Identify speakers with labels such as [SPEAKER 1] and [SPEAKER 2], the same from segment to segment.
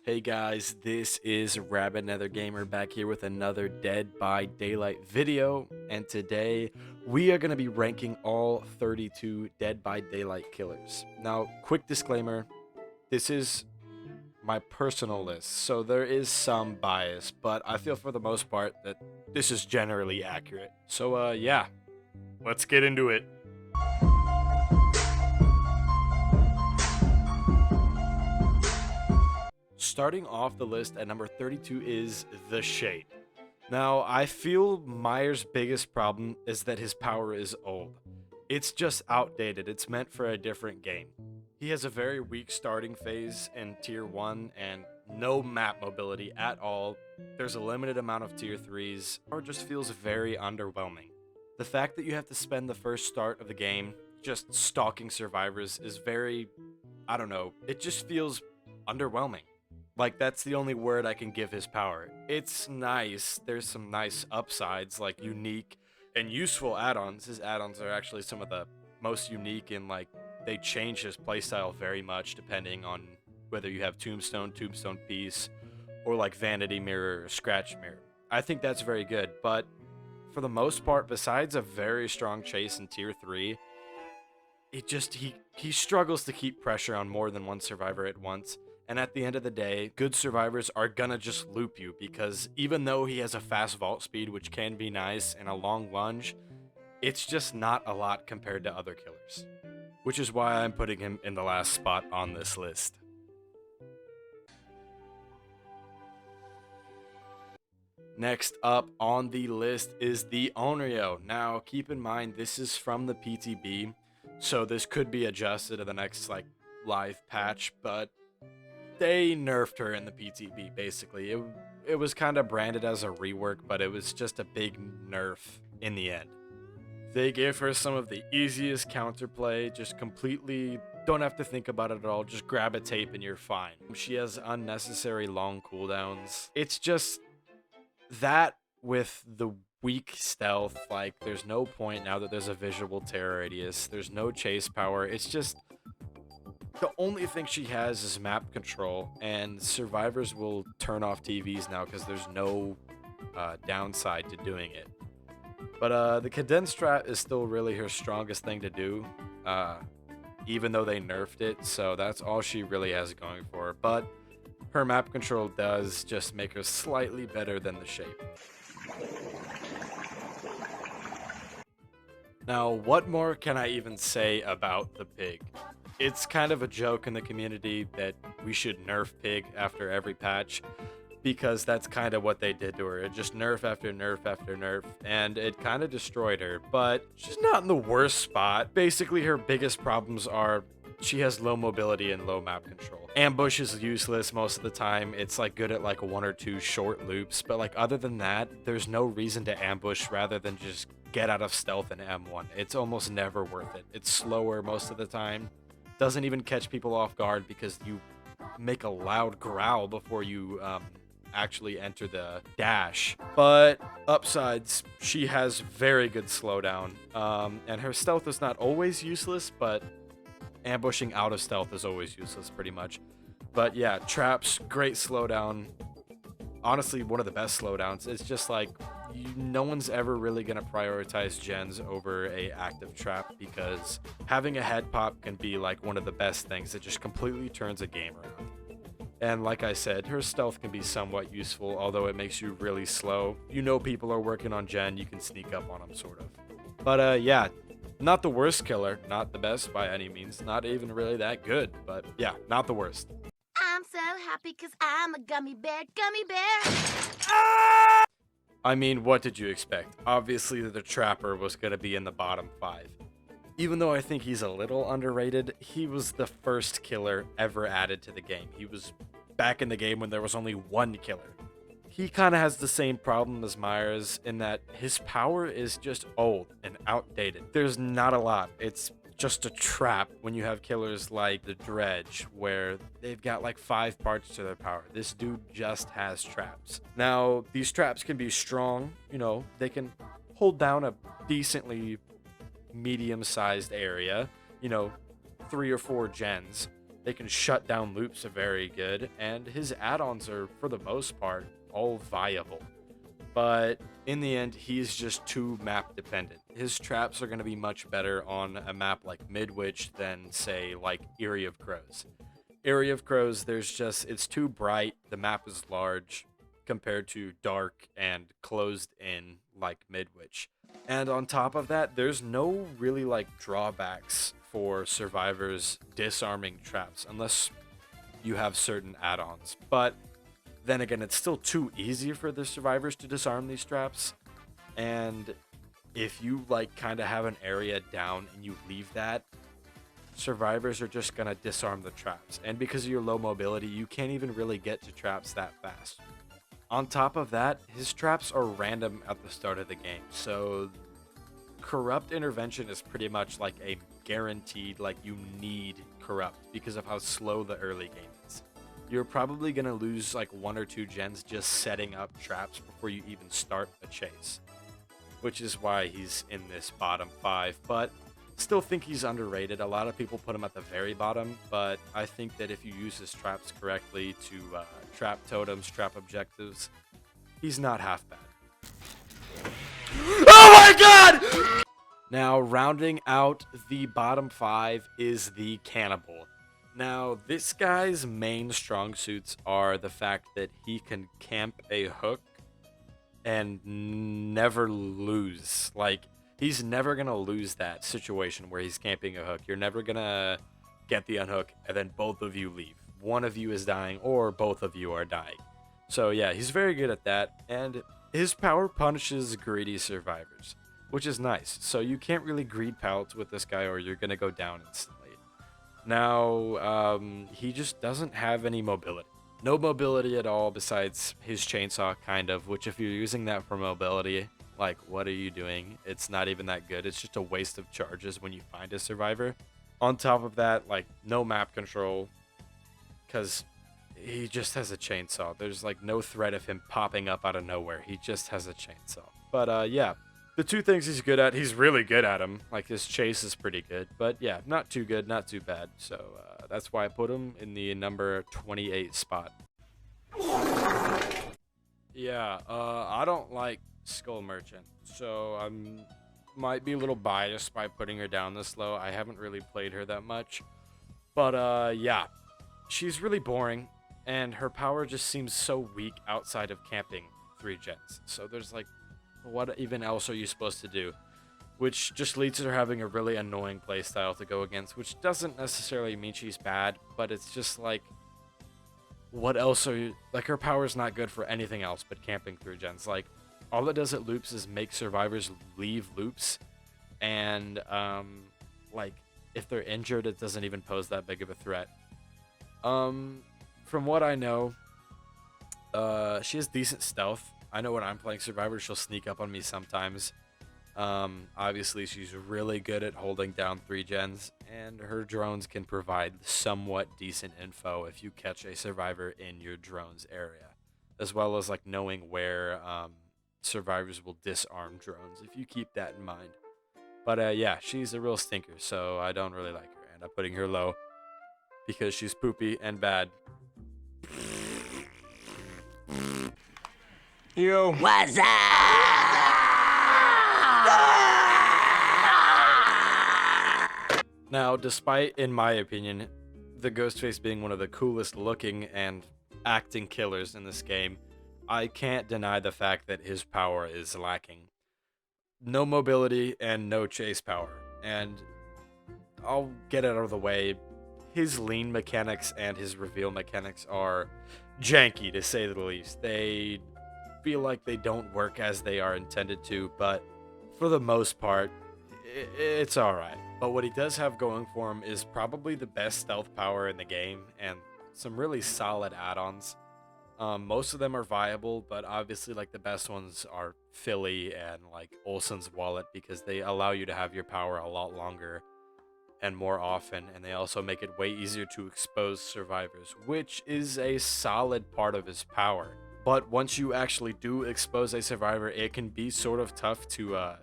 [SPEAKER 1] Hey guys, this is Rabbit Nether Gamer back here with another Dead by Daylight video, and today we are going to be ranking all 32 Dead by Daylight killers. Now, quick disclaimer, this is my personal list, so there is some bias, but I feel for the most part that this is generally accurate. So yeah, let's get into it. Starting off the list at number 32 is The Shade. Now, I feel Myers' biggest problem is that his power is old. It's just outdated, it's meant for a different game. He has a very weak starting phase in Tier 1 and no map mobility at all. There's a limited amount of Tier 3s, or just feels very underwhelming. The fact that you have to spend the first start of the game just stalking survivors is very, I don't know, it just feels underwhelming. Like, that's the only word I can give his power. It's nice. There's some nice upsides, like unique and useful add-ons. His add-ons are actually some of the most unique, and like they change his playstyle very much depending on whether you have Tombstone, Tombstone Piece, or like Vanity Mirror or Scratch Mirror. I think that's very good, but for the most part, besides a very strong chase in Tier 3, it just he struggles to keep pressure on more than one survivor at once. And at the end of the day, good survivors are gonna just loop you, because even though he has a fast vault speed, which can be nice, and a long lunge, it's just not a lot compared to other killers. Which is why I'm putting him in the last spot on this list. Next up on the list is the ONRYO. Now, keep in mind, this is from the PTB, so this could be adjusted in the next live patch, but they nerfed her in the PTB, basically. It was kind of branded as a rework, but it was just a big nerf in the end. They gave her some of the easiest counterplay, just completely don't have to think about it at all, just grab a tape and you're fine. She has unnecessary long cooldowns. It's just that with the weak stealth, like there's no point now that there's a visual terror radius, there's no chase power, it's just the only thing she has is map control, and survivors will turn off TVs now because there's no downside to doing it. But the condensed strat is still really her strongest thing to do, even though they nerfed it, so that's all she really has going for her. But her map control does just make her slightly better than the shape. Now, what more can I even say about the pig? It's kind of a joke in the community that we should nerf pig after every patch, because that's kind of what they did to her. It just nerf after nerf after nerf, and it kind of destroyed her, but she's not in the worst spot. Basically, her biggest problems are she has low mobility and low map control. Ambush is useless most of the time. It's like good at like one or two short loops, but like other than that, there's no reason to ambush rather than just get out of stealth in M1. It's almost never worth it. It's slower most of the time. Doesn't even catch people off guard because you make a loud growl before you actually enter the dash. But upsides, she has very good slowdown, and her stealth is not always useless, but ambushing out of stealth is always useless pretty much. But yeah, traps, great slowdown. Honestly, one of the best slowdowns. It's just like no one's ever really going to prioritize gens over a active trap, because having a head pop can be like one of the best things. It just completely turns a game around. And like I said, her stealth can be somewhat useful, although it makes you really slow. You know people are working on gen, you can sneak up on them sort of. But yeah, not the worst killer, not the best by any means, not even really that good, but yeah, not the worst.
[SPEAKER 2] I'm so happy because I'm a gummy bear, gummy bear.
[SPEAKER 1] I mean, what did you expect? Obviously, the Trapper was going to be in the bottom 5. Even though I think he's a little underrated, he was the first killer ever added to the game. He was back in the game when there was only one killer. He kind of has the same problem as Myers in that his power is just old and outdated. There's not a lot. It's just a trap when you have killers like the Dredge, where they've got like 5 parts to their power. This dude just has traps. Now, these traps can be strong, you know, they can hold down a decently medium-sized area, you know, 3 or 4 gens. They can shut down loops very good, and his add-ons are, for the most part, all viable. But in the end, he's just too map dependent. His traps are going to be much better on a map like Midwich than, say, like Eyrie of Crows. Eyrie of Crows, it's too bright, the map is large, compared to dark and closed in like Midwich. And on top of that, there's no really like drawbacks for survivors disarming traps unless you have certain add-ons. But then again, it's still too easy for the survivors to disarm these traps. And if you like kind of have an area down and you leave that, survivors are just gonna disarm the traps. And because of your low mobility, you can't even really get to traps that fast. On top of that, his traps are random at the start of the game, so corrupt intervention is pretty much like a guaranteed, like you need corrupt because of how slow the early game is. You're probably going to lose like 1 or 2 gens just setting up traps before you even start a chase, which is why he's in this bottom 5, but still think he's underrated. A lot of people put him at the very bottom, but I think that if you use his traps correctly to trap totems, trap objectives, he's not half bad. Oh my god! Now, rounding out the bottom 5 is the Cannibal. Now, this guy's main strong suits are the fact that he can camp a hook and never lose. Like, he's never going to lose that situation where he's camping a hook. You're never going to get the unhook and then both of you leave. One of you is dying or both of you are dying. So yeah, he's very good at that. And his power punishes greedy survivors, which is nice. So you can't really greed pallets with this guy or you're going to go down instantly. Now, he just doesn't have any mobility. No mobility at all besides his chainsaw, kind of, which if you're using that for mobility, like, what are you doing? It's not even that good. It's just a waste of charges when you find a survivor. On top of that, like, no map control, because he just has a chainsaw. There's, like, no threat of him popping up out of nowhere. He just has a chainsaw. But, yeah. The 2 things he's good at, he's really good at them. Like, his chase is pretty good. But, yeah, not too good, not too bad. So, that's why I put him in the number 28 spot. Yeah, I don't like Skull Merchant, so I might be a little biased by putting her down this low. I haven't really played her that much, but yeah, she's really boring, and her power just seems so weak outside of camping 3 gens. So there's like, what even else are you supposed to do? Which just leads to her having a really annoying playstyle to go against, which doesn't necessarily mean she's bad, but it's just like, what else are you, like, her power's not good for anything else but camping 3 gens. Like, all it does at loops is make survivors leave loops, and like, if they're injured, it doesn't even pose that big of a threat. From what I know, she has decent stealth. I know when I'm playing survivors, she'll sneak up on me sometimes. Obviously, she's really good at holding down 3 gens, and her drones can provide somewhat decent info if you catch a survivor in your drone's area, as well as like knowing where survivors will disarm drones, if you keep that in mind. But yeah, she's a real stinker, so I don't really like her, and I'm putting her low because she's poopy and bad.
[SPEAKER 3] Yo.
[SPEAKER 2] What's up?
[SPEAKER 1] Now, despite, in my opinion, the Ghostface being one of the coolest looking and acting killers in this game, I can't deny the fact that his power is lacking. No mobility and no chase power. And I'll get it out of the way. His lean mechanics and his reveal mechanics are janky, to say the least. They feel like they don't work as they are intended to, but for the most part, it's alright. But what he does have going for him is probably the best stealth power in the game, and some really solid add-ons. Most of them are viable, but obviously like the best ones are Philly and like Olsen's Wallet, because they allow you to have your power a lot longer and more often, and they also make it way easier to expose survivors, which is a solid part of his power. But once you actually do expose a survivor, it can be sort of tough to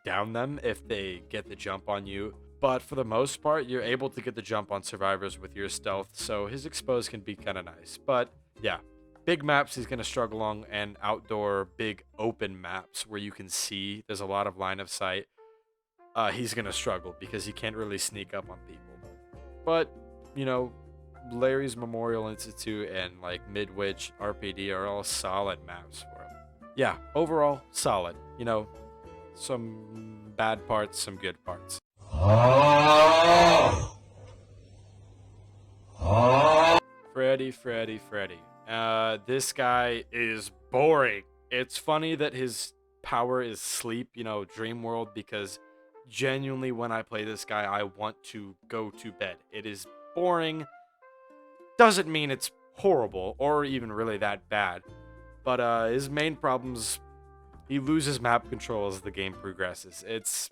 [SPEAKER 1] down them if they get the jump on you, but for the most part, you're able to get the jump on survivors with your stealth, so his expose can be kind of nice. But yeah, big maps he's going to struggle on, and outdoor big open maps where you can see there's a lot of line of sight, he's going to struggle because he can't really sneak up on people. But, you know, Larry's Memorial Institute and like Midwich RPD are all solid maps for him. Yeah, overall, solid. You know, some bad parts, some good parts. Freddy. This guy is boring. It's funny that his power is sleep, you know, dream world, because genuinely when I play this guy, I want to go to bed. It is boring. Doesn't mean it's horrible or even really that bad. But his main problems, he loses map control as the game progresses. It's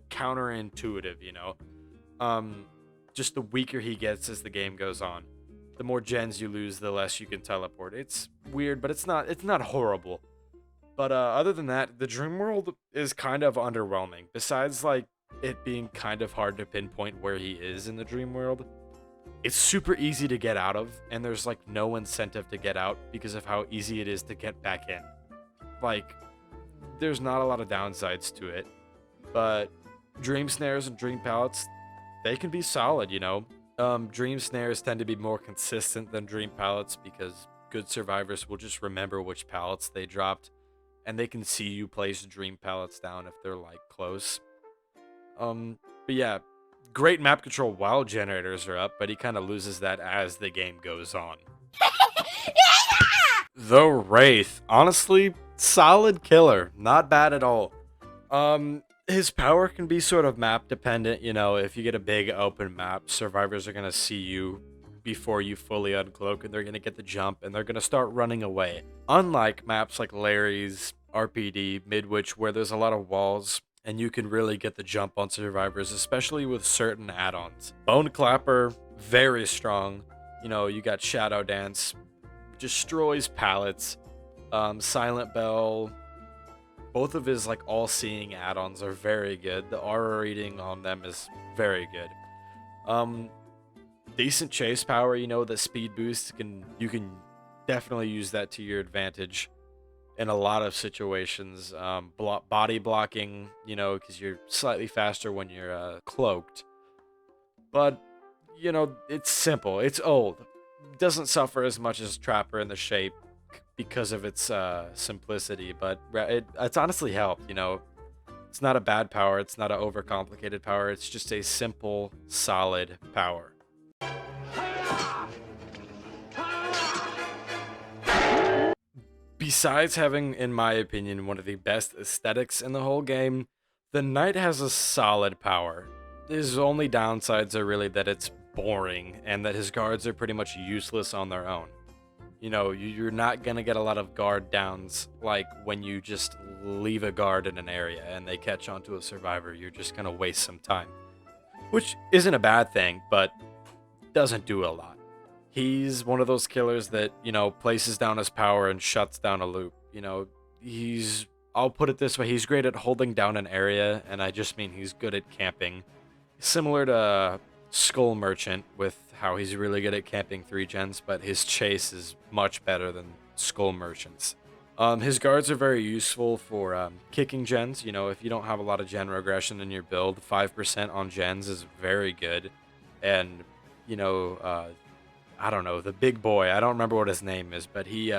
[SPEAKER 1] counterintuitive, you know. Just the weaker he gets as the game goes on. The more gens you lose, the less you can teleport. It's weird, but it's not horrible. But other than that, the dream world is kind of underwhelming. Besides like it being kind of hard to pinpoint where he is in the dream world, it's super easy to get out of, and there's like no incentive to get out because of how easy it is to get back in. Like, there's not a lot of downsides to it, but dream snares and dream pallets, they can be solid, you know. Dream snares tend to be more consistent than dream pallets because good survivors will just remember which pallets they dropped, and they can see you place dream pallets down if they're like close. But yeah, great map control while generators are up, but he kind of loses that as the game goes on. The Wraith, honestly, solid killer, not bad at all. His power can be sort of map dependent, you know. If you get a big open map, survivors are gonna see you before you fully uncloak, and they're gonna get the jump, and they're gonna start running away. Unlike maps like Larry's, RPD, Midwich, where there's a lot of walls, and you can really get the jump on survivors, especially with certain add-ons. Bone Clapper, very strong. You know, you got Shadow Dance, destroys pallets. Silent Bell, both of his like all-seeing add-ons are very good. The aura reading on them is very good. Decent chase power, you know, the speed boost, you can definitely use that to your advantage in a lot of situations. Body blocking, you know, because you're slightly faster when you're cloaked. But, you know, it's simple. It's old. Doesn't suffer as much as Trapper in the Shape because of its simplicity, but it's honestly helped, you know. It's not a bad power. It's not an overcomplicated power. It's just a simple, solid power. Besides having, in my opinion, one of the best aesthetics in the whole game, the Knight has a solid power. His only downsides are really that it's boring and that his guards are pretty much useless on their own. You know, you're not going to get a lot of guard downs like when you just leave a guard in an area and they catch onto a survivor. You're just going to waste some time, which isn't a bad thing, but doesn't do a lot. He's one of those killers that, you know, places down his power and shuts down a loop. You know, I'll put it this way, he's great at holding down an area, and I just mean he's good at camping. Similar to Skull Merchant with how he's really good at camping 3 gens, but his chase is much better than Skull Merchant's. His guards are very useful for kicking gens. You know, if you don't have a lot of gen regression in your build, 5% on gens is very good. And, you know, I don't know, the big boy, I don't remember what his name is, but he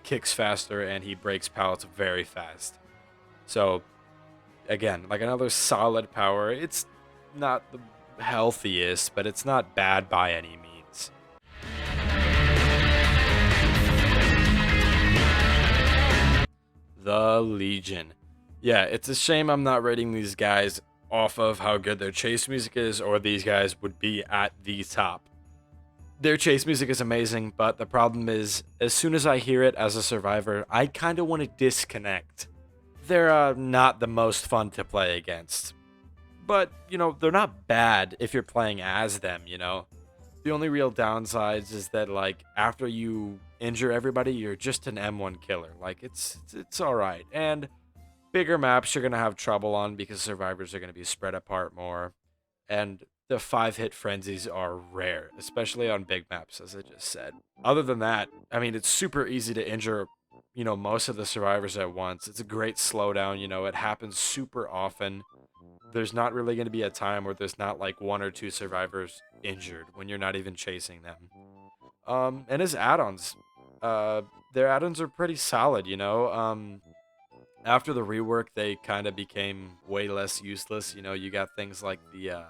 [SPEAKER 1] kicks faster and he breaks pallets very fast. So, again, like another solid power. It's not the healthiest, but it's not bad by any means. The Legion. Yeah, it's a shame I'm not rating these guys off of how good their chase music is, or these guys would be at the top. Their chase music is amazing, but the problem is, as soon as I hear it as a survivor, I kind of want to disconnect. They're not the most fun to play against. But, you know, they're not bad if you're playing as them, you know? The only real downsides is that, like, after you injure everybody, you're just an M1 killer. Like, it's alright. And Bigger maps you're going to have trouble on because survivors are going to be spread apart more. And the 5-hit frenzies are rare, especially on big maps, as I just said. Other than that, I mean, it's super easy to injure, most of the survivors at once. It's a great slowdown, it happens super often. There's not really going to be a time where there's not like 1 or 2 survivors injured when you're not even chasing them. And his add-ons, their add-ons are pretty solid, After the rework, they kind of became way less useless. You got things like the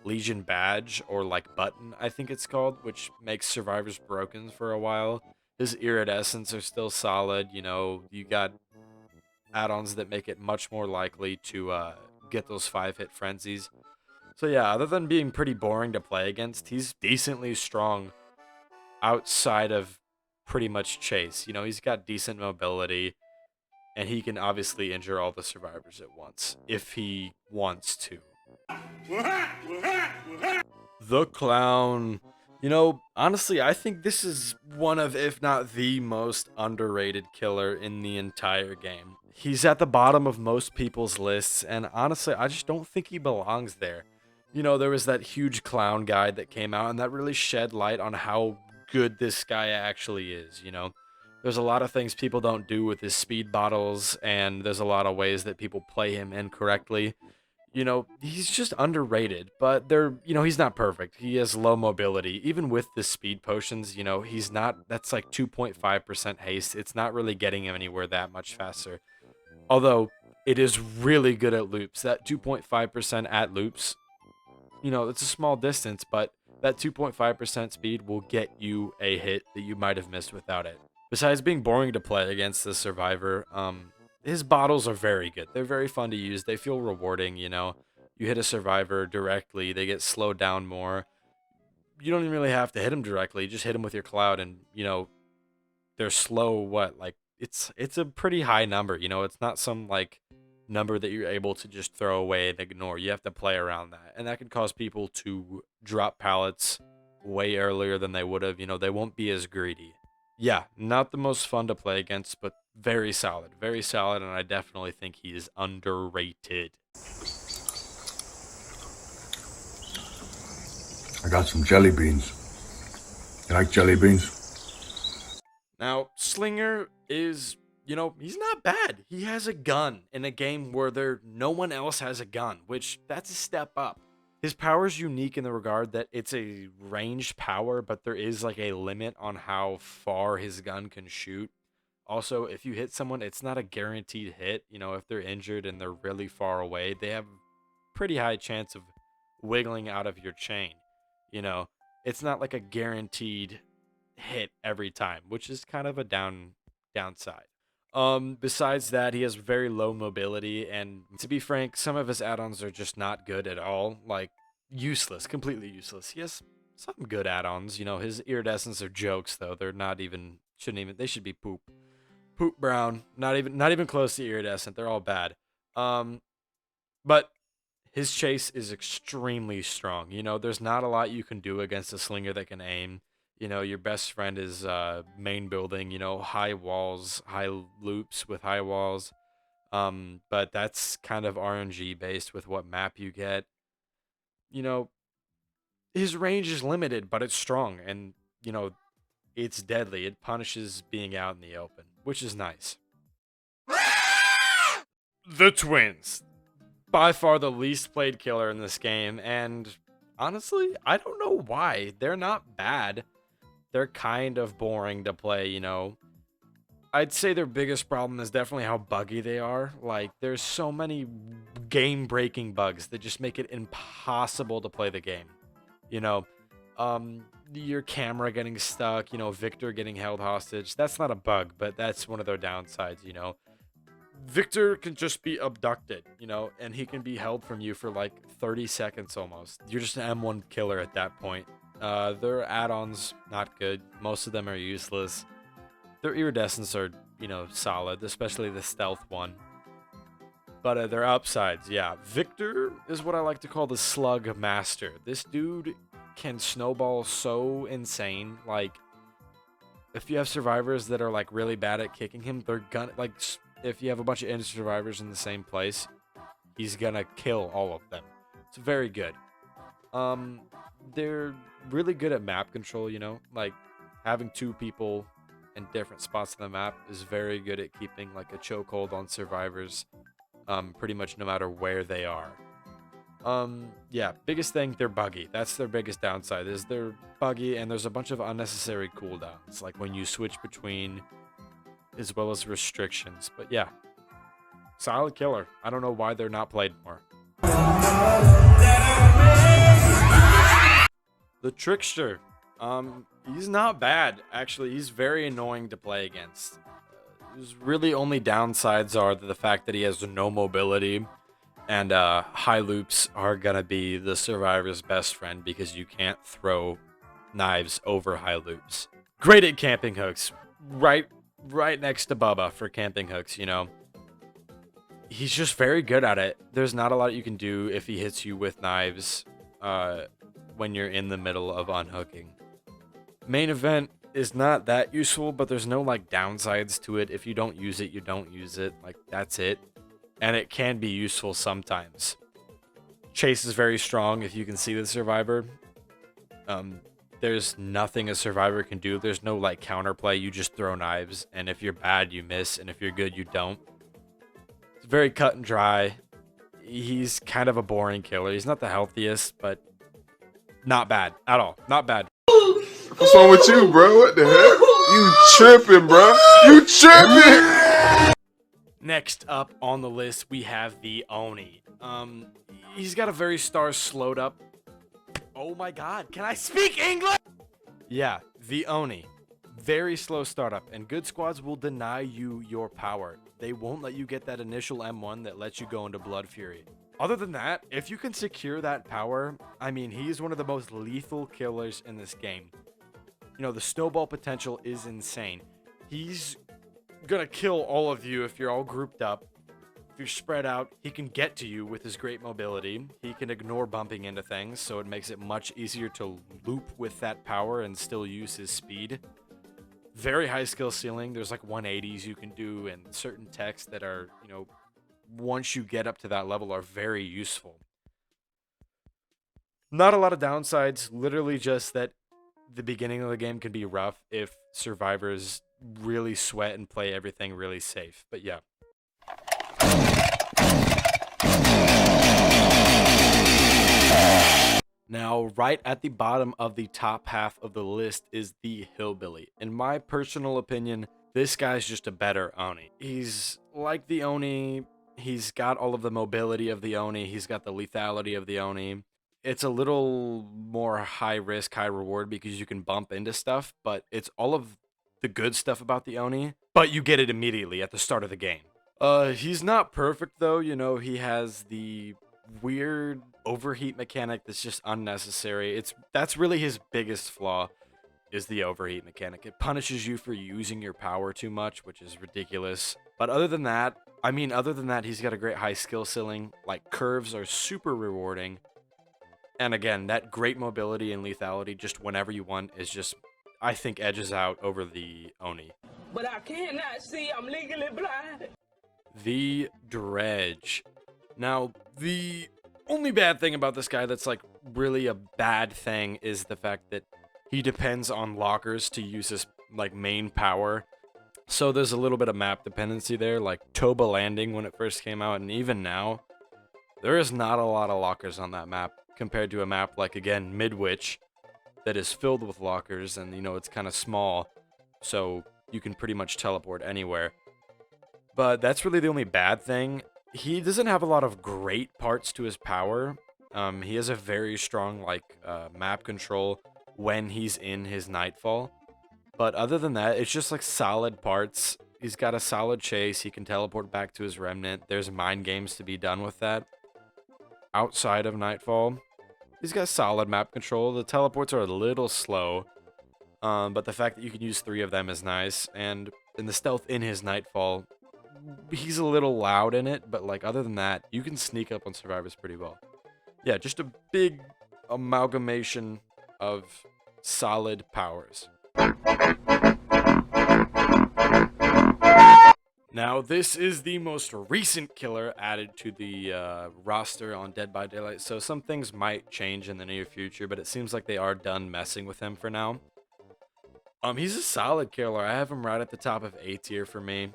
[SPEAKER 1] Legion badge, or like button, I think it's called, which makes survivors broken for a while. His iridescents are still solid. You got add-ons that make it much more likely to get those 5-hit frenzies. So yeah, other than being pretty boring to play against, he's decently strong outside of pretty much chase. He's got decent mobility, and he can obviously injure all the survivors at once if he wants to. The clown. Honestly, I think this is one of, if not the most underrated killer in the entire game. He's at the bottom of most people's lists, and honestly, I just don't think he belongs there. There was that huge clown guide that came out, and that really shed light on how good this guy actually is, There's a lot of things people don't do with his speed bottles, and there's a lot of ways that people play him incorrectly. He's just underrated, but he's not perfect. He has low mobility. Even with the speed potions, he's not, that's like 2.5% haste. It's not really getting him anywhere that much faster. Although, it is really good at loops. That 2.5% at loops, it's a small distance, but that 2.5% speed will get you a hit that you might have missed without it. Besides being boring to play against the survivor, his bottles are very good. They're very fun to use. They feel rewarding, You hit a survivor directly, they get slowed down more. You don't even really have to hit them directly. You just hit them with your cloud, and, they're slow, it's a pretty high number, It's not some, number that you're able to just throw away and ignore. You have to play around that. And that can cause people to drop pallets way earlier than they would have. They won't be as greedy. Yeah, not the most fun to play against, but very solid, and I definitely think he is underrated.
[SPEAKER 3] I got some jelly beans. You like jelly beans?
[SPEAKER 1] Now, Slinger is, he's not bad. He has a gun in a game where no one else has a gun, which that's a step up. His power is unique in the regard that it's a ranged power, but there is like a limit on how far his gun can shoot. Also, if you hit someone, it's not a guaranteed hit. If they're injured and they're really far away, they have pretty high chance of wiggling out of your chain. It's not like a guaranteed hit every time, which is kind of a downside. Besides that, he has very low mobility, and to be frank, some of his add-ons are just not good at all. Like, useless, completely useless. He has some good add-ons. His iridescents are jokes, though. They're not even, they should be poop. Poop brown, not even close to iridescent. They're all bad. But his chase is extremely strong. There's not a lot you can do against a slinger that can aim. Your best friend is main building, high walls, high loops with high walls. But that's kind of RNG based with what map you get. His range is limited, but it's strong, and it's deadly. It punishes being out in the open, which is nice. The twins. By far the least played killer in this game, and honestly, I don't know why. They're not bad. They're kind of boring to play, I'd say their biggest problem is definitely how buggy they are. Like, there's so many game-breaking bugs that just make it impossible to play the game. Your camera getting stuck, Victor getting held hostage. That's not a bug, but that's one of their downsides, Victor can just be abducted, and he can be held from you for like 30 seconds almost. You're just an M1 killer at that point. Their add-ons, not good. Most of them are useless. Their iridescents are, solid, especially the stealth one. But their upsides, yeah. Victor is what I like to call the slug master. This dude can snowball so insane. Like, if you have survivors that are like really bad at kicking him, they're gonna, like, if you have a bunch of injured survivors in the same place, he's gonna kill all of them. It's very good. They're really good at map control, you know, like having 2 people in different spots on the map is very good at keeping like a chokehold on survivors, pretty much no matter where they are. Yeah, biggest thing, they're buggy. That's their biggest downside, is they're buggy, and there's a bunch of unnecessary cooldowns, like when you switch between, as well as restrictions. But yeah, solid killer. I don't know why they're not played more. The Trickster. He's not bad, actually. He's very annoying to play against. His really only downsides are the fact that he has no mobility, and high loops are gonna be the survivor's best friend because you can't throw knives over high loops. Great at camping hooks. Right next to Bubba for camping hooks, you know. He's just very good at it. There's not a lot you can do if he hits you with knives when you're in the middle of unhooking. Main event is not that useful, but there's no like downsides to it. If you don't use it, you don't use it. Like, that's it. And it can be useful sometimes. Chase is very strong if you can see the survivor. There's nothing a survivor can do. There's no like counterplay. You just throw knives, and if you're bad, you miss, and if you're good, you don't. It's very cut and dry. He's kind of a boring killer. He's not the healthiest, but not bad at all. Not bad.
[SPEAKER 4] What's wrong with you, bro? What the heck? You tripping, bro? You tripping?
[SPEAKER 1] Next up on the list, we have the Oni. He's got a very star slowed up. Oh my god, can I speak English? Yeah, the Oni. Very slow startup, and good squads will deny you your power. They won't let you get that initial M1 that lets you go into Blood Fury. Other than that, if you can secure that power, I mean, he's one of the most lethal killers in this game. You know, the snowball potential is insane. He's gonna kill all of you if you're all grouped up. If you're spread out, he can get to you with his great mobility. He can ignore bumping into things, so it makes it much easier to loop with that power and still use his speed. Very high skill ceiling. There's like 180s you can do, and certain techs that are, you know, once you get up to that level are very useful. Not a lot of downsides, literally just that the beginning of the game can be rough if survivors really sweat and play everything really safe. But yeah. Now, right at the bottom of the top half of the list is the Hillbilly. In my personal opinion, this guy's just a better Oni. He's like the Oni. He's got all of the mobility of the Oni. He's got the lethality of the Oni. It's a little more high risk, high reward because you can bump into stuff, but it's all of the good stuff about the Oni, but you get it immediately at the start of the game. He's not perfect though, you know, he has the weird overheat mechanic that's just unnecessary. That's really his biggest flaw, is the overheat mechanic. It punishes you for using your power too much, which is ridiculous. But other than that, he's got a great high skill ceiling. Like, curves are super rewarding. And again, that great mobility and lethality just whenever you want is just, I think, edges out over the Oni.
[SPEAKER 5] But I cannot see, I'm legally blind.
[SPEAKER 1] The Dredge. Now, the only bad thing about this guy that's like really a bad thing is the fact that he depends on lockers to use his like main power. So there's a little bit of map dependency there, like Toba Landing when it first came out, and even now, there is not a lot of lockers on that map compared to a map like, again, Midwich, that is filled with lockers, and, you know, it's kind of small, so you can pretty much teleport anywhere. But that's really the only bad thing. He doesn't have a lot of great parts to his power. He has a very strong, like, map control when he's in his Nightfall. But other than that, it's just, like, solid parts. He's got a solid chase. He can teleport back to his Remnant. There's mind games to be done with that. Outside of Nightfall, he's got solid map control. The teleports are a little slow, but the fact that you can use 3 of them is nice. And in the stealth in his Nightfall, he's a little loud in it, but like other than that, you can sneak up on survivors pretty well. Yeah, just a big amalgamation of solid powers. Now, this is the most recent killer added to the roster on Dead by Daylight, so some things might change in the near future, but it seems like they are done messing with him for now. He's a solid killer. I have him right at the top of A tier for me.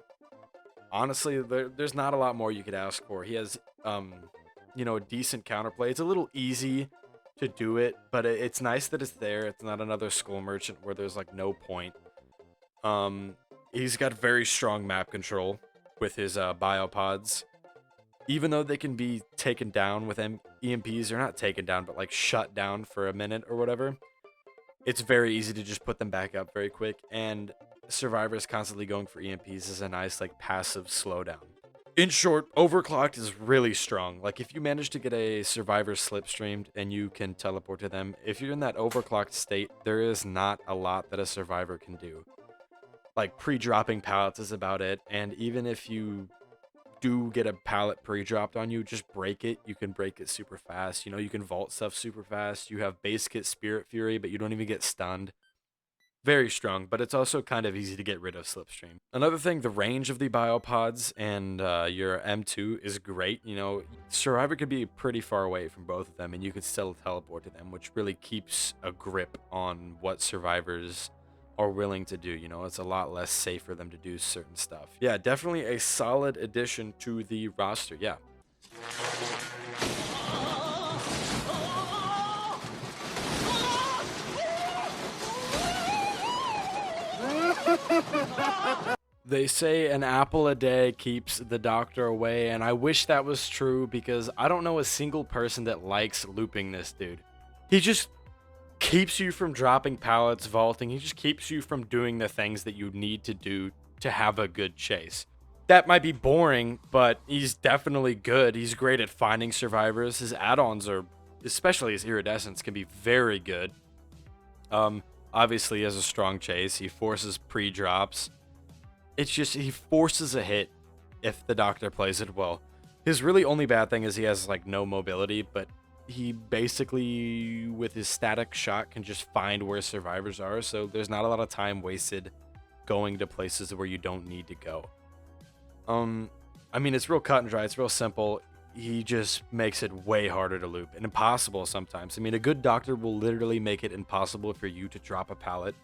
[SPEAKER 1] Honestly, there's not a lot more you could ask for. He has, you know, a decent counterplay. It's a little easy to do it, but it's nice that it's there. It's not another Skull Merchant where there's like no point. He's got very strong map control with his biopods. Even though they can be taken down with EMPs, or not taken down, but like shut down for a minute or whatever, it's very easy to just put them back up very quick, and survivors constantly going for EMPs is a nice like passive slowdown. In short, Overclocked is really strong. Like if you manage to get a survivor slipstreamed and you can teleport to them, if you're in that overclocked state, there is not a lot that a survivor can do. Like pre-dropping pallets is about it, and even if you do get a pallet pre-dropped on you, just break it. You can break it super fast. You know, you can vault stuff super fast. You have base kit Spirit Fury, but you don't even get stunned. Very strong, but it's also kind of easy to get rid of slipstream. Another thing, the range of the biopods and your M2 is great. You know, survivor could be pretty far away from both of them, and you could still teleport to them, which really keeps a grip on what survivors are willing to do. You know, it's a lot less safe for them to do certain stuff. Yeah, definitely a solid addition to the roster. Yeah. They say an apple a day keeps the doctor away, and I wish that was true, because I don't know a single person that likes looping this dude. He just keeps you from dropping pallets, vaulting. He just keeps you from doing the things that you need to do to have a good chase. That might be boring, but he's definitely good. He's great at finding survivors. His add-ons are, especially his iridescence, can be very good. Obviously he has a strong chase. He forces pre-drops. It's just he forces a hit if the doctor plays it well. His really only bad thing is he has like no mobility, but he basically with his static shot can just find where survivors are, so there's not a lot of time wasted going to places where you don't need to go. I mean, it's real cut and dry, it's real simple. He just makes it way harder to loop and impossible sometimes. I mean, a good doctor will literally make it impossible for you to drop a pallet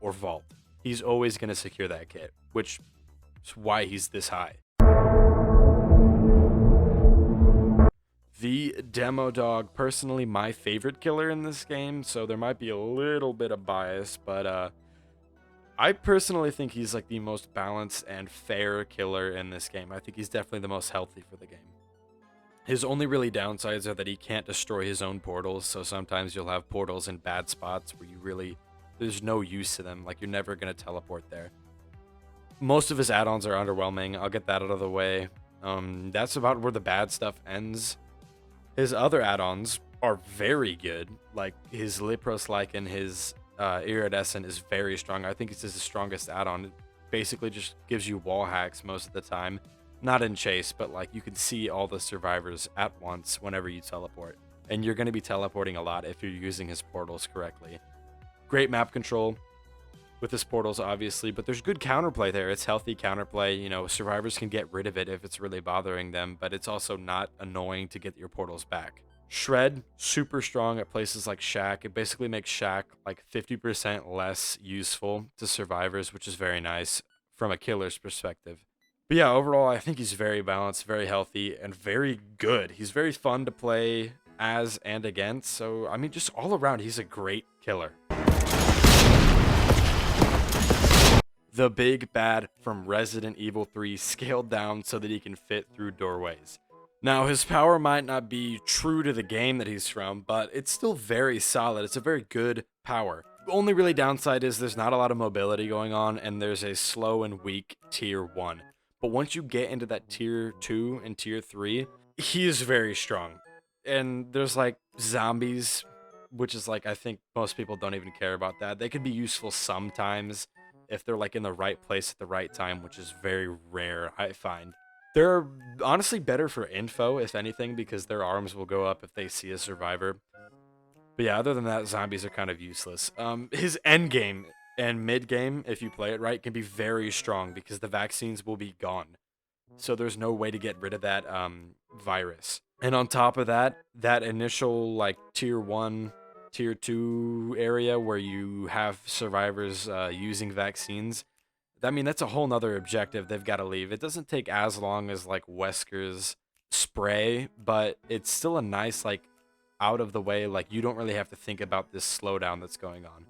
[SPEAKER 1] or vault. He's always going to secure that kit, which is why he's this high. The Demo Dog, personally my favorite killer in this game, so there might be a little bit of bias, but I personally think he's like the most balanced and fair killer in this game. I think he's definitely the most healthy for the game. His only really downsides are that he can't destroy his own portals, so sometimes you'll have portals in bad spots where there's no use to them, like you're never going to teleport there. Most of his add-ons are underwhelming, I'll get that out of the way. That's about where the bad stuff ends. His other add-ons are very good, like his Lipros Lycan, his Iridescent is very strong. I think it's his strongest add-on. It basically just gives you wall hacks most of the time. Not in chase, but like you can see all the survivors at once whenever you teleport. And you're going to be teleporting a lot if you're using his portals correctly. Great map control with his portals, obviously, but there's good counterplay there. It's healthy counterplay. You know, survivors can get rid of it if it's really bothering them, but it's also not annoying to get your portals back. Shred, super strong at places like Shack. It basically makes Shack like 50% less useful to survivors, which is very nice from a killer's perspective. But yeah, overall, I think he's very balanced, very healthy, and very good. He's very fun to play as and against. So, I mean, just all around, he's a great killer. The Big Bad from Resident Evil 3 scaled down so that he can fit through doorways. Now, his power might not be true to the game that he's from, but it's still very solid. It's a very good power. The only really downside is there's not a lot of mobility going on, and there's a slow and weak tier 1. But once you get into that tier 2 and tier 3, he is very strong. And there's like zombies, which is like, I think most people don't even care about that. They could be useful sometimes if they're like in the right place at the right time, which is very rare, I find. They're honestly better for info, if anything, because their arms will go up if they see a survivor. But yeah, other than that, zombies are kind of useless. His endgame And mid-game, if you play it right, can be very strong because the vaccines will be gone. So there's no way to get rid of that virus. And on top of that, that initial like tier 1, tier 2 area where you have survivors using vaccines, I mean, that's a whole nother objective they've got to leave. It doesn't take as long as like Wesker's spray, but it's still a nice like out of the way, like you don't really have to think about this slowdown that's going on.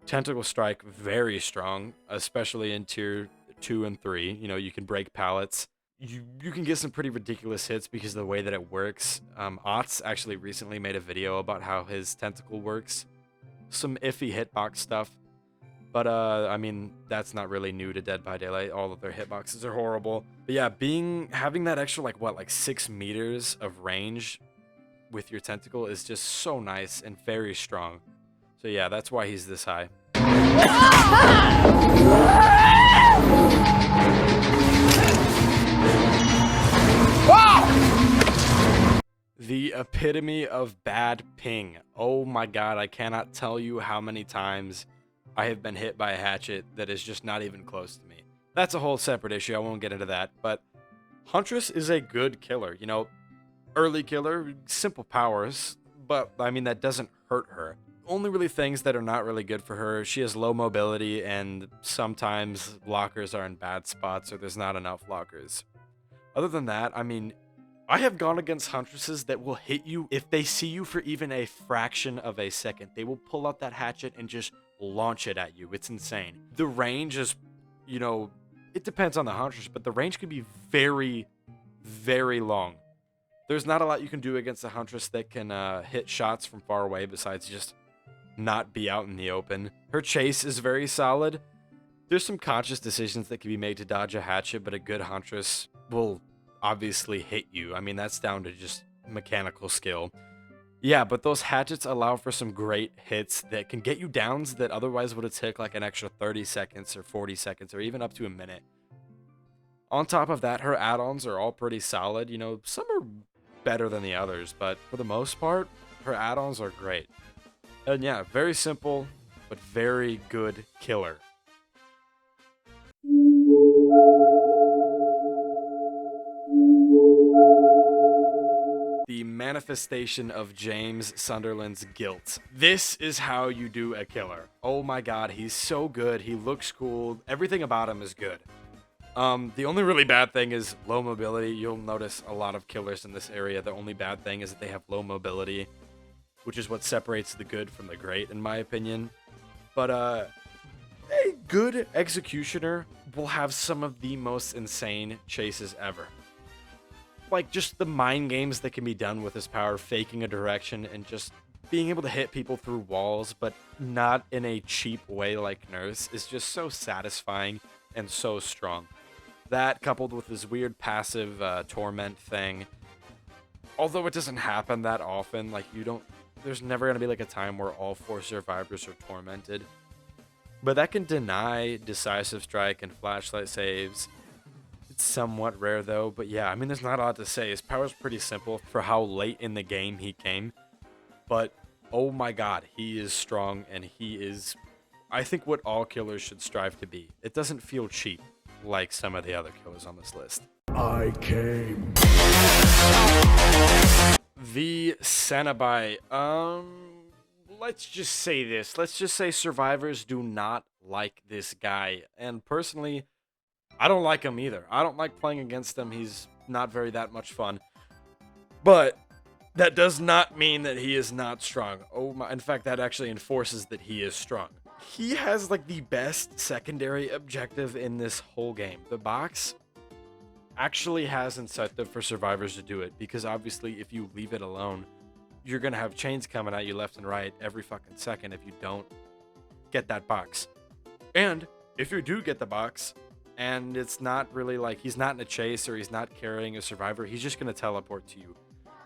[SPEAKER 1] Tentacle Strike, very strong, especially in tier 2 and 3. You know, you can break pallets. You can get some pretty ridiculous hits because of the way that it works. Otz actually recently made a video about how his tentacle works. Some iffy hitbox stuff. But, I mean, that's not really new to Dead by Daylight. All of their hitboxes are horrible. But yeah, having that extra, like 6 meters of range with your tentacle is just so nice and very strong. So yeah, that's why he's this high. The epitome of bad ping. Oh my god, I cannot tell you how many times I have been hit by a hatchet that is just not even close to me. That's a whole separate issue, I won't get into that, but Huntress is a good killer. You know, early killer, simple powers, but I mean, that doesn't hurt her. Only really things that are not really good for her, she has low mobility and sometimes lockers are in bad spots or there's not enough lockers. Other than that, I mean, I have gone against Huntresses that will hit you if they see you for even a fraction of a second. They will pull out that hatchet and just launch it at you. It's insane. The range is, you know, it depends on the Huntress, but the range can be very, very long. There's not a lot you can do against a Huntress that can hit shots from far away besides just not be out in the open. Her chase is very solid. There's some conscious decisions that can be made to dodge a hatchet, but a good Huntress will obviously hit you. I mean, that's down to just mechanical skill. Yeah, but those hatchets allow for some great hits that can get you downs that otherwise would have taken like an extra 30 seconds or 40 seconds or even up to a minute. On top of that, her add-ons are all pretty solid. You know, some are better than the others, but for the most part, her add-ons are great. And yeah, very simple, but very good killer. The manifestation of James Sunderland's guilt. This is how you do a killer. Oh my god, he's so good. He looks cool. Everything about him is good. The only really bad thing is low mobility. You'll notice a lot of killers in this area. The only bad thing is that they have low mobility, which is what separates the good from the great, in my opinion. But, a good executioner will have some of the most insane chases ever. Like, just the mind games that can be done with his power, faking a direction, and just being able to hit people through walls, but not in a cheap way like Nurse, is just so satisfying and so strong. That, coupled with his weird passive torment thing, although it doesn't happen that often, like, there's never going to be, like, a time where all 4 survivors are tormented. But that can deny Decisive Strike and Flashlight saves. It's somewhat rare, though, but yeah, I mean, there's not a lot to say. His power's pretty simple for how late in the game he came. But, oh my god, he is strong, and he is, I think, what all killers should strive to be. It doesn't feel cheap, like some of the other killers on this list.
[SPEAKER 3] I came.
[SPEAKER 1] The Cenobite. Let's just say this. Let's just say survivors do not like this guy. And personally, I don't like him either. I don't like playing against him. He's not that much fun. But that does not mean that he is not strong. Oh my, in fact, that actually enforces that he is strong. He has like the best secondary objective in this whole game. The box actually has incentive for survivors to do it, because obviously if you leave it alone, you're gonna have chains coming at you left and right every fucking second if you don't get that box. And if you do get the box, and it's not really like he's not in a chase or he's not carrying a survivor, he's just gonna teleport to you.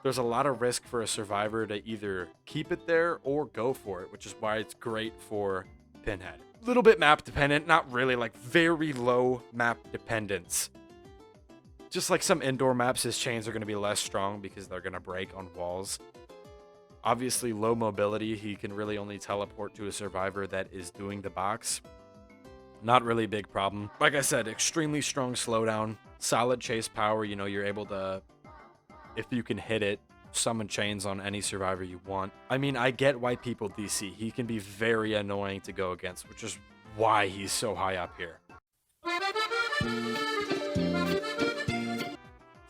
[SPEAKER 1] There's a lot of risk for a survivor to either keep it there or go for it, which is why it's great for Pinhead. A little bit map dependent, not really, like very low map dependence. Just like some indoor maps, his chains are going to be less strong because they're going to break on walls. Obviously, low mobility. He can really only teleport to a survivor that is doing the box. Not really a big problem. Like I said, extremely strong slowdown, solid chase power. You know, you're able to, if you can hit it, summon chains on any survivor you want. I mean, I get why people DC. He can be very annoying to go against, which is why he's so high up here.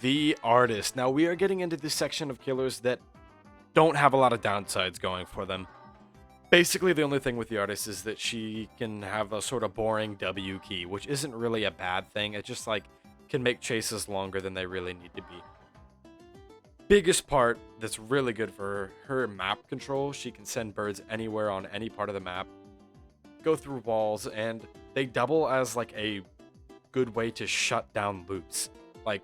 [SPEAKER 1] The Artist. Now, we are getting into this section of killers that don't have a lot of downsides going for them. Basically, the only thing with the Artist is that she can have a sort of boring W key, which isn't really a bad thing. It just, like, can make chases longer than they really need to be. Biggest part that's really good for her map control, she can send birds anywhere on any part of the map, go through walls, and they double as, like, a good way to shut down loops. Like,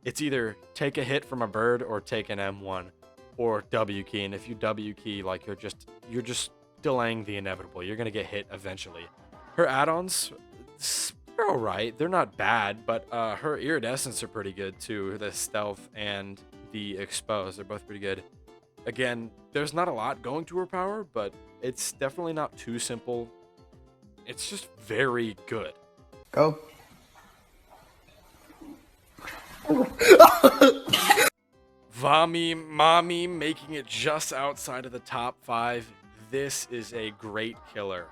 [SPEAKER 1] it's either take a hit from a bird or take an M1 or W key, and if you W key, like, you're just delaying the inevitable. You're gonna get hit eventually. Her add-ons, they're alright. They're not bad, but her iridescents are pretty good too. The stealth and the expose, they're both pretty good. Again, there's not a lot going to her power, but it's definitely not too simple. It's just very good.
[SPEAKER 6] Go.
[SPEAKER 1] Vami Mami making it just outside of the top 5. This is a great killer.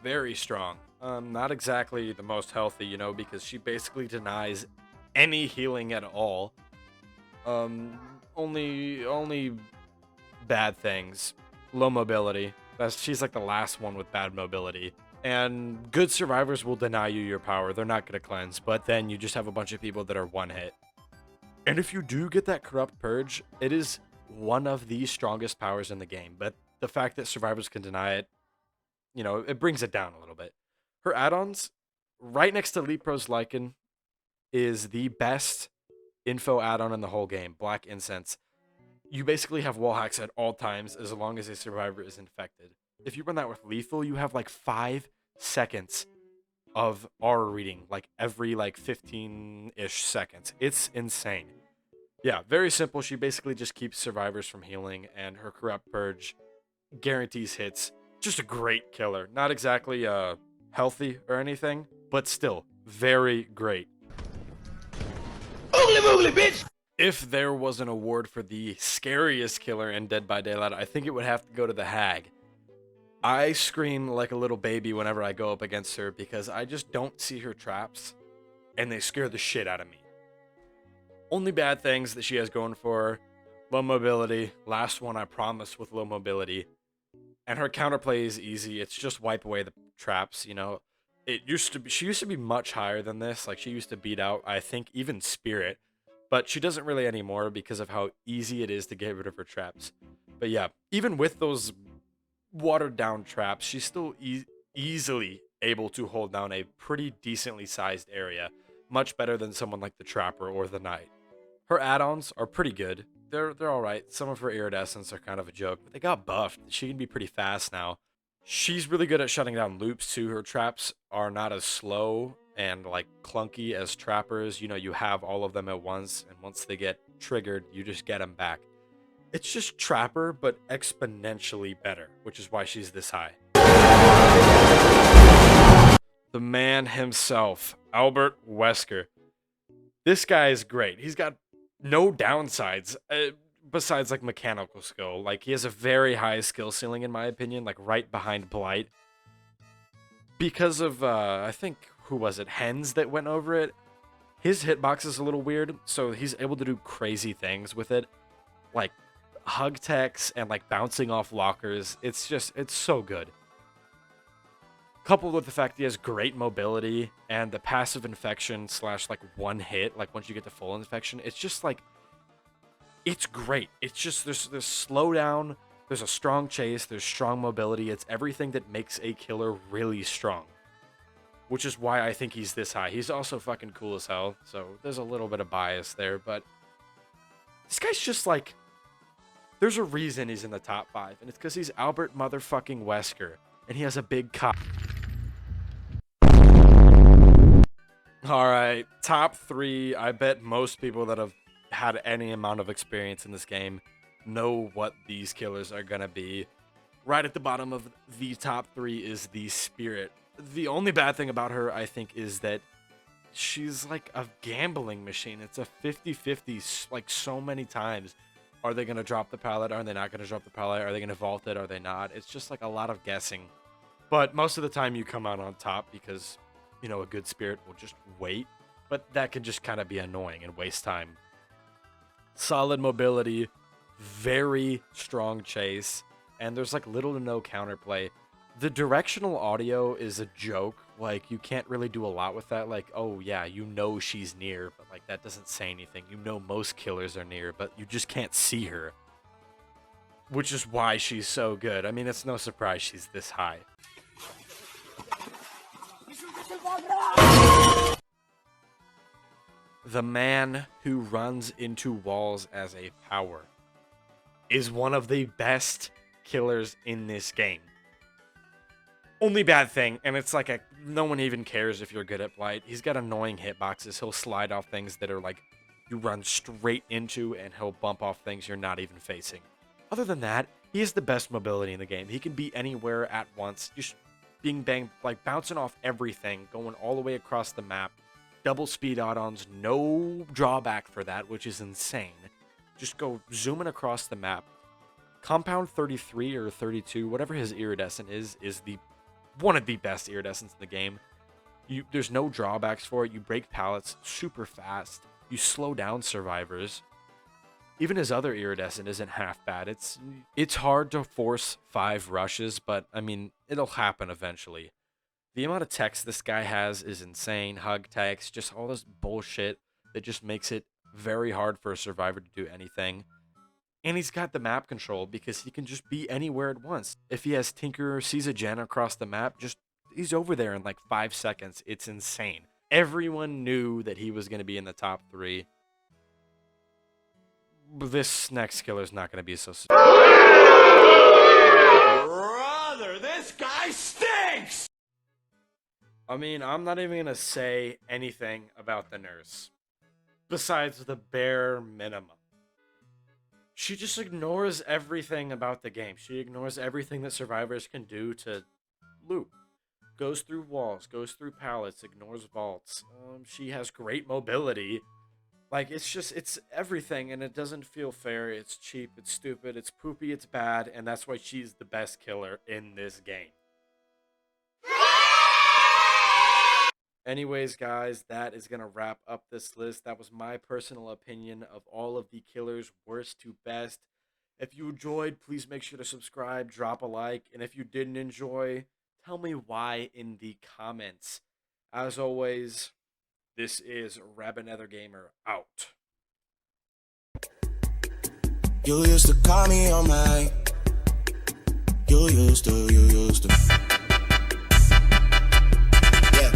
[SPEAKER 1] Very strong. Not exactly the most healthy, you know, because she basically denies any healing at all. Only bad things. Low mobility. She's like the last one with bad mobility. And good survivors will deny you your power. They're not going to cleanse, but then you just have a bunch of people that are one hit. And if you do get that Corrupt Purge, it is one of the strongest powers in the game. But the fact that survivors can deny it, you know, it brings it down a little bit. Her add-ons, right next to Lepro's Lichen, is the best info add-on in the whole game, Black Incense. You basically have wall hacks at all times as long as a survivor is infected. If you run that with Lethal, you have like 5 seconds of aura reading, like every like 15-ish seconds. It's insane. Yeah, very simple. She basically just keeps survivors from healing, and her Corrupt Purge guarantees hits. Just a great killer. Not exactly healthy or anything, but still very great.
[SPEAKER 6] Oogly boogly, bitch!
[SPEAKER 1] If there was an award for the scariest killer in Dead by Daylight, I think it would have to go to the Hag. I scream like a little baby whenever I go up against her because I just don't see her traps, and they scare the shit out of me. Only bad things that she has going for her: low mobility. Last one, I promise, with low mobility. And her counterplay is easy. It's just wipe away the traps, you know. She used to be much higher than this. Like, she used to beat out, I think, even Spirit. But she doesn't really anymore because of how easy it is to get rid of her traps. But yeah, even with those watered down traps, she's still easily able to hold down a pretty decently sized area. Much better than someone like the Trapper or the Knight. Her add-ons are pretty good. They're alright. Some of her iridescents are kind of a joke, but they got buffed. She can be pretty fast now. She's really good at shutting down loops too. Her traps are not as slow and like clunky as Trappers. You know, you have all of them at once, and once they get triggered, you just get them back. It's just Trapper, but exponentially better, which is why she's this high. The man himself, Albert Wesker. This guy is great. He's got no downsides besides like mechanical skill. Like, he has a very high skill ceiling in my opinion, like right behind Blight. Because of I think, who was it, Hens that went over it. His hitbox is a little weird, so he's able to do crazy things with it, like hug techs and like bouncing off lockers. It's so good. Coupled with the fact he has great mobility and the passive infection / like one hit, like once you get to full infection, it's just like, it's great. It's just, there's slowdown, there's a strong chase, there's strong mobility. It's everything that makes a killer really strong, which is why I think he's this high. He's also fucking cool as hell, so there's a little bit of bias there, but this guy's just like, there's a reason he's in the top 5, and it's because he's Albert motherfucking Wesker, and he has a big cock. Alright, top 3. I bet most people that have had any amount of experience in this game know what these killers are gonna be. Right at the bottom of the top 3 is the Spirit. The only bad thing about her, I think, is that she's like a gambling machine. It's a 50-50 like so many times. Are they going to drop the pallet? Are they not going to drop the pallet? Are they going to vault it? Are they not? It's just like a lot of guessing. But most of the time you come out on top because, you know, a good Spirit will just wait. But that can just kind of be annoying and waste time. Solid mobility, very strong chase, and there's like little to no counterplay. The directional audio is a joke. Like, you can't really do a lot with that. Like, oh yeah, you know she's near, but like that doesn't say anything. You know most killers are near, but you just can't see her. Which is why she's so good. I mean, it's no surprise she's this high. The man who runs into walls as a power is one of the best killers in this game. Only bad thing, and it's like no one even cares if you're good at Blight. He's got annoying hitboxes. He'll slide off things that are like you run straight into, and he'll bump off things you're not even facing. Other than that, he has the best mobility in the game. He can be anywhere at once, just being banged, like bouncing off everything, going all the way across the map. Double speed add-ons, no drawback for that, which is insane. Just go zooming across the map. Compound 33 or 32, whatever his iridescent is the one of the best iridescents in the game. There's no drawbacks for it. You break pallets super fast. You slow down survivors. Even his other iridescent isn't half bad. It's hard to force 5 rushes, but I mean, it'll happen eventually. The amount of text this guy has is insane. Hug text, just all this bullshit that just makes it very hard for a survivor to do anything. And he's got the map control because he can just be anywhere at once. If he has Tinker or sees a gen across the map, he's over there in like 5 seconds. It's insane. Everyone knew that he was going to be in the top 3. This next killer is not going to be so...
[SPEAKER 6] Brother, this guy stinks!
[SPEAKER 1] I mean, I'm not even going to say anything about the nurse. Besides the bare minimum. She just ignores everything about the game. She ignores everything that survivors can do to loot. Goes through walls, goes through pallets, ignores vaults. She has great mobility. Like, it's everything, and it doesn't feel fair. It's cheap, it's stupid, it's poopy, it's bad, and that's why she's the best killer in this game. Anyways, guys, that is going to wrap up this list. That was my personal opinion of all of the killers, worst to best. If you enjoyed, please make sure to subscribe, drop a like, and if you didn't enjoy, tell me why in the comments. As always, this is Rabbit Gamer out.
[SPEAKER 6] You used to call me on my... You used to... Yeah.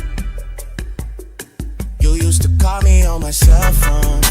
[SPEAKER 6] You used to call me on my cell phone.